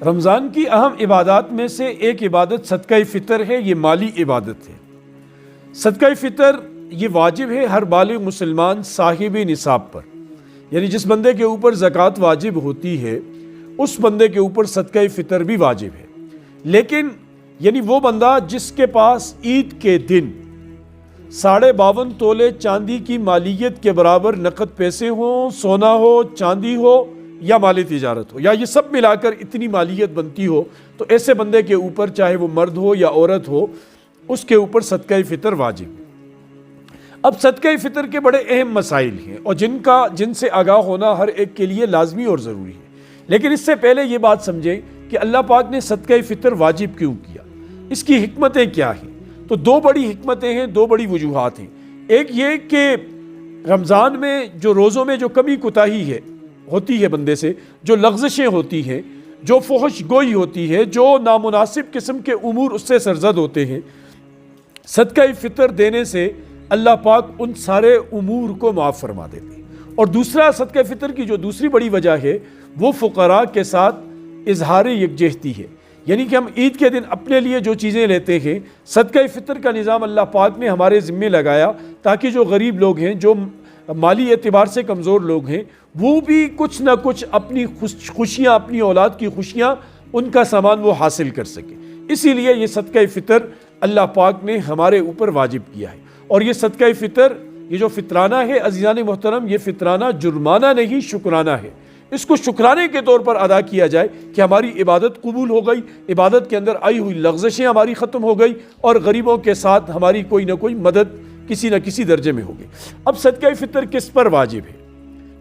رمضان کی اہم عبادات میں سے ایک عبادت صدقہ فطر ہے۔ یہ مالی عبادت ہے۔ صدقہ فطر یہ واجب ہے ہر بالغ مسلمان صاحب نصاب پر، یعنی جس بندے کے اوپر زکوٰۃ واجب ہوتی ہے اس بندے کے اوپر صدقہ فطر بھی واجب ہے، لیکن یعنی وہ بندہ جس کے پاس عید کے دن 52.5 تولے چاندی کی مالیت کے برابر نقد پیسے ہوں، سونا ہو، چاندی ہو یا مالی تجارت ہو، یا یہ سب ملا کر اتنی مالیت بنتی ہو، تو ایسے بندے کے اوپر چاہے وہ مرد ہو یا عورت ہو اس کے اوپر صدقہ فطر واجب ہے۔ اب صدقہ فطر کے بڑے اہم مسائل ہیں اور جن سے آگاہ ہونا ہر ایک کے لیے لازمی اور ضروری ہے، لیکن اس سے پہلے یہ بات سمجھیں کہ اللہ پاک نے صدقہ فطر واجب کیوں کیا، اس کی حکمتیں کیا ہیں۔ تو دو بڑی حکمتیں ہیں، دو بڑی وجوہات ہیں۔ ایک یہ کہ رمضان میں جو روزوں میں جو کمی کوتاہی ہوتی ہے بندے سے، جو لغزشیں ہوتی ہیں، جو فحش گوئی ہوتی ہے، جو نامناسب قسم کے امور اس سے سرزد ہوتے ہیں، صدقہ فطر دینے سے اللہ پاک ان سارے امور کو معاف فرما دیتے ہیں۔ اور دوسرا صدقہ فطر کی جو دوسری بڑی وجہ ہے وہ فقراء کے ساتھ اظہار یکجہتی ہے، یعنی کہ ہم عید کے دن اپنے لیے جو چیزیں لیتے ہیں، صدقہ فطر کا نظام اللہ پاک نے ہمارے ذمے لگایا تاکہ جو غریب لوگ ہیں، جو مالی اعتبار سے کمزور لوگ ہیں، وہ بھی کچھ نہ کچھ اپنی خوشیاں، اپنی اولاد کی خوشیاں، ان کا سامان وہ حاصل کر سکیں۔ اسی لیے یہ صدقہ فطر اللہ پاک نے ہمارے اوپر واجب کیا ہے۔ اور یہ صدقہ فطر، یہ جو فطرانہ ہے عزیزان محترم، یہ فطرانہ جرمانہ نہیں، شکرانہ ہے۔ اس کو شکرانے کے طور پر ادا کیا جائے کہ ہماری عبادت قبول ہو گئی، عبادت کے اندر آئی ہوئی لغزشیں ہماری ختم ہو گئی، اور غریبوں کے ساتھ ہماری کوئی نہ کوئی مدد کسی نہ کسی درجے میں ہوگی۔ اب صدقہ فطر کس پر واجب ہے؟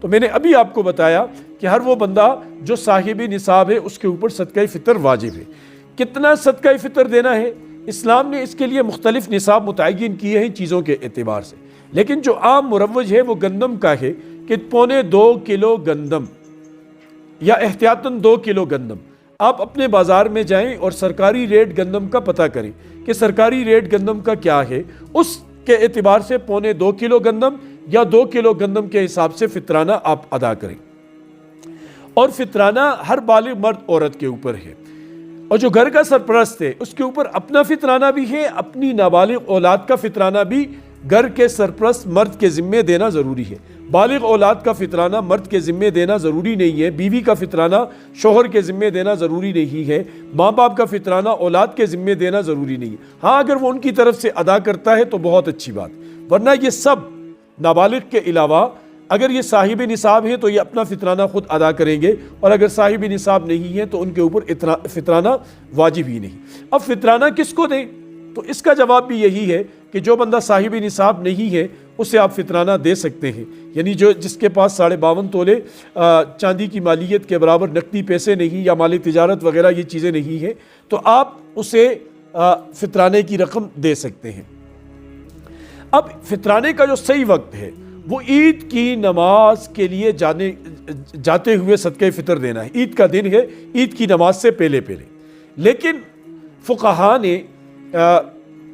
تو میں نے ابھی آپ کو بتایا کہ ہر وہ بندہ جو صاحب نصاب ہے اس کے اوپر صدقہ فطر واجب ہے۔ کتنا صدقہ فطر دینا ہے؟ اسلام نے اس کے لیے مختلف نصاب متعین کیے ہیں چیزوں کے اعتبار سے، لیکن جو عام مروج ہے وہ گندم کا ہے کہ 2.25 کلو گندم یا احتیاطاً 2 کلو گندم۔ آپ اپنے بازار میں جائیں اور سرکاری ریٹ گندم کا پتہ کریں کہ سرکاری ریٹ گندم کا کیا ہے، اس کے اعتبار سے 2.25 کلو گندم یا 2 کلو گندم کے حساب سے فطرانہ آپ ادا کریں۔ اور فطرانہ ہر بالغ مرد عورت کے اوپر ہے، اور جو گھر کا سرپرست ہے اس کے اوپر اپنا فطرانہ بھی ہے، اپنی نابالغ اولاد کا فطرانہ بھی گھر کے سرپرست مرد کے ذمے دینا ضروری ہے۔ بالغ اولاد کا فطرانہ مرد کے ذمے دینا ضروری نہیں ہے، بیوی کا فطرانہ شوہر کے ذمے دینا ضروری نہیں ہے، ماں باپ کا فطرانہ اولاد کے ذمے دینا ضروری نہیں ہے۔ ہاں اگر وہ ان کی طرف سے ادا کرتا ہے تو بہت اچھی بات، ورنہ یہ سب نابالغ کے علاوہ اگر یہ صاحب نصاب ہیں تو یہ اپنا فطرانہ خود ادا کریں گے، اور اگر صاحب نصاب نہیں ہے تو ان کے اوپر فطرانہ واجب ہی نہیں۔ اب فطرانہ کس کو دیں؟ تو اس کا جواب بھی یہی ہے کہ جو بندہ صاحب نصاب نہیں ہے اسے آپ فطرانہ دے سکتے ہیں، یعنی جس کے پاس 52.5 تولے چاندی کی مالیت کے برابر نقدی پیسے نہیں یا مالی تجارت وغیرہ یہ چیزیں نہیں ہیں، تو آپ اسے فطرانے کی رقم دے سکتے ہیں۔ اب فطرانے کا جو صحیح وقت ہے وہ عید کی نماز کے لیے جاتے ہوئے صدقہ فطر دینا ہے۔ عید کا دن ہے، عید کی نماز سے پہلے، لیکن فقہاء نے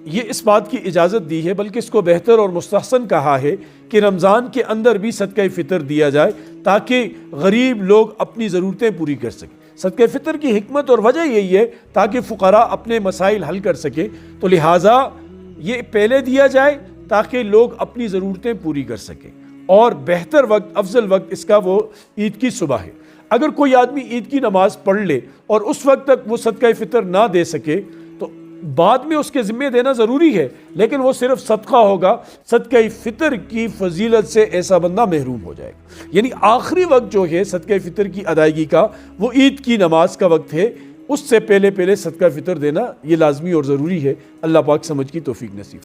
یہ اس بات کی اجازت دی ہے، بلکہ اس کو بہتر اور مستحسن کہا ہے کہ رمضان کے اندر بھی صدقہ فطر دیا جائے تاکہ غریب لوگ اپنی ضرورتیں پوری کر سکیں۔ صدقہ فطر کی حکمت اور وجہ یہی ہے تاکہ فقراء اپنے مسائل حل کر سکیں، تو لہٰذا یہ پہلے دیا جائے تاکہ لوگ اپنی ضرورتیں پوری کر سکیں، اور بہتر وقت، افضل وقت اس کا وہ عید کی صبح ہے۔ اگر کوئی آدمی عید کی نماز پڑھ لے اور اس وقت تک وہ صدقہ فطر نہ دے سکے تو بعد میں اس کے ذمے دینا ضروری ہے، لیکن وہ صرف صدقہ ہوگا، صدقہ فطر کی فضیلت سے ایسا بندہ محروم ہو جائے گا۔ یعنی آخری وقت جو ہے صدقہ فطر کی ادائیگی کا وہ عید کی نماز کا وقت ہے، اس سے پہلے صدقہ فطر دینا یہ لازمی اور ضروری ہے۔ اللہ پاک سمجھ کی توفیق نصیب